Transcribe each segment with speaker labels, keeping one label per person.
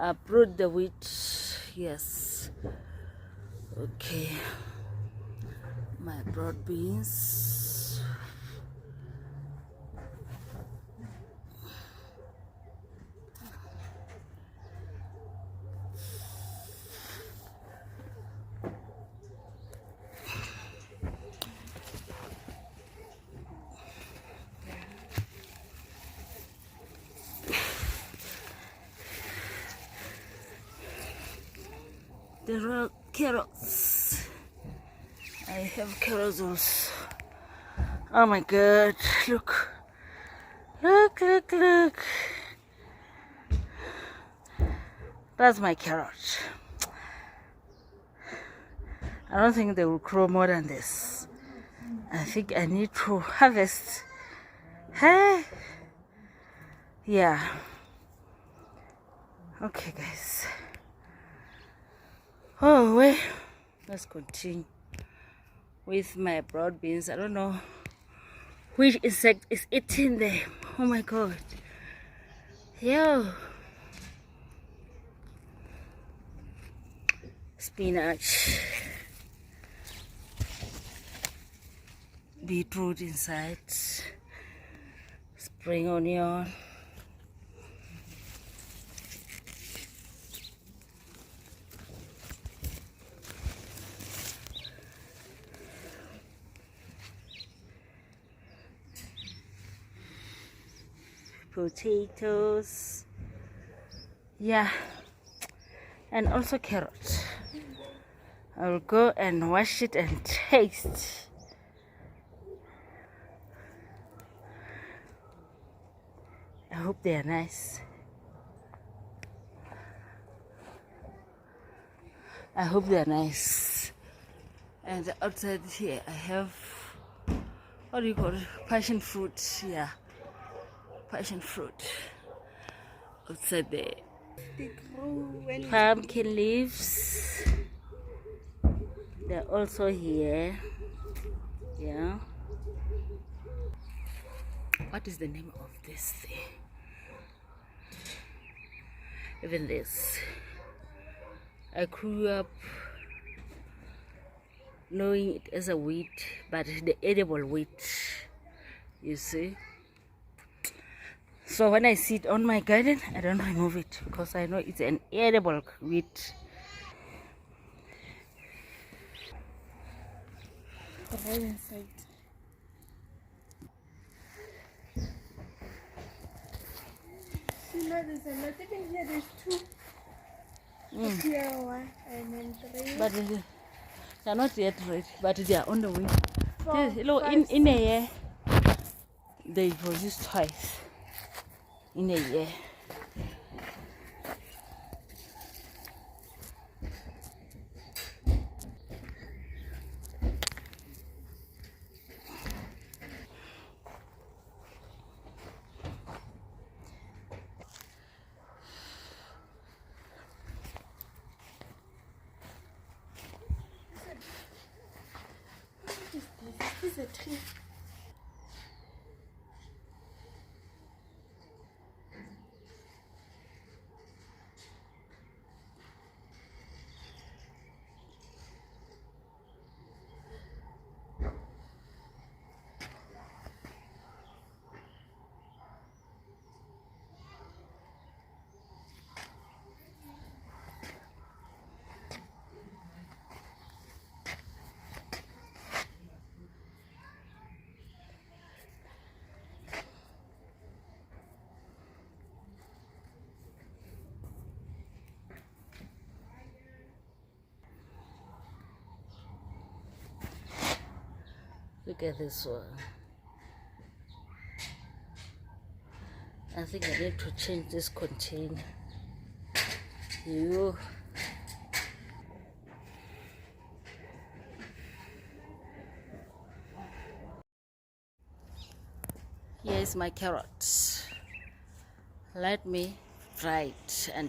Speaker 1: Uproot the wheat. Yes. Okay. My broad beans. There are carrots. I have carrots also. Oh my god, look. Look, look, look. That's my carrot. I don't think they will grow more than this. I think I need to harvest. Hey? Yeah. Okay, guys. Oh, wait. Let's continue with my broad beans. I don't know which insect is eating them. Oh my god. Yo. Spinach. Beetroot inside. Spring onion. Potatoes. Yeah. And also carrot. I will go and wash it and taste. I hope they are nice. I hope they are nice. And outside here I have, what do you call it? Passion fruit. Yeah, passion fruit. Outside there.
Speaker 2: They grow when
Speaker 1: Pumpkin leaves. They're also here. Yeah. What is the name of this thing? Even this. I grew up knowing it as a wheat, but the edible wheat, you see. So when I see it on my garden, I don't remove it because I know it's an edible wheat.
Speaker 2: right inside. You know, there's a lot. Even here, there's two. Here, one, and then three.
Speaker 1: But they are not yet ready, but they are on the way.
Speaker 2: Four,
Speaker 1: Look,
Speaker 2: five,
Speaker 1: in a year, they produce twice. In a year.
Speaker 2: This is a tree.
Speaker 1: Look at this one. I think I need to change this container. You. Here is my carrots. Let me fry it and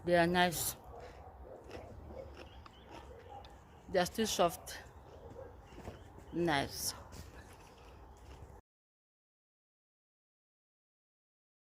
Speaker 1: they are nice. They are still soft. Nice.